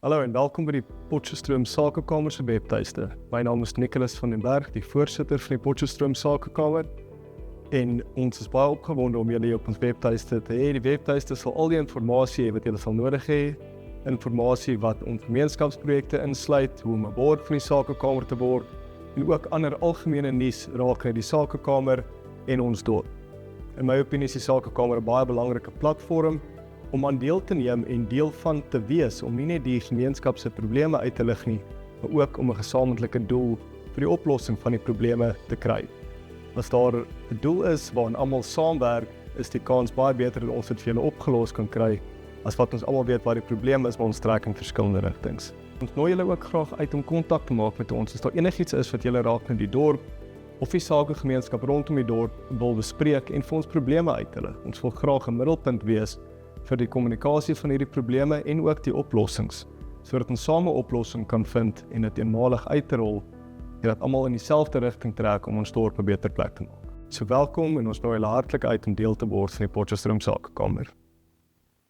Hallo en welkom by die Potchefstroom Sakekamer se webtuiste. My naam is Nicholas van den Berg, die voorsitter van die Potchefstroom Sakekamer. En ons is baie opgewonde om julle op ons webtuiste te hê. Die webtuiste sal al die inligting hê wat julle sal nodig hê. Inligting wat ons gemeenskapsprojekte insluit, hoe om 'n borg van die Sakekamer te word en ook ander algemene nuus rakende die Sakekamer en ons dorp. In my opinie is die Sakekamer 'n baie belangrike platform om aan deel te neem en deel van te wees, om nie net die gemeenskap se probleme uit te lig nie, maar ook om 'n gesamentlike doel vir die oplossing van die probleme te kry. As daar 'n doel is waarin almal saamwerk, is die kans baie beter dat ons dit vir julle opgelos kan kry, as wat ons almal weet wat die probleem is, maar ons trek in verskillende rigtings. Ons nooi julle ook graag uit om kontak te maak met ons, as daar enigiets is wat julle raak in die dorp, of die sakegemeenskap rondom die dorp wil bespreek en vir ons probleme uitlig. Ons wil graag 'n middelpunt wees vir die kommunikasie van hierdie probleme en ook die oplossings, sodat ons same 'n oplossing kan vind en dit eenmalig uitrol en dat almal in dieselfde rigting trek om ons dorp 'n beter plek te maak. So welkom en ons nooi julle hartlik uit om deel te word van die Potchefstroom Sakekamer.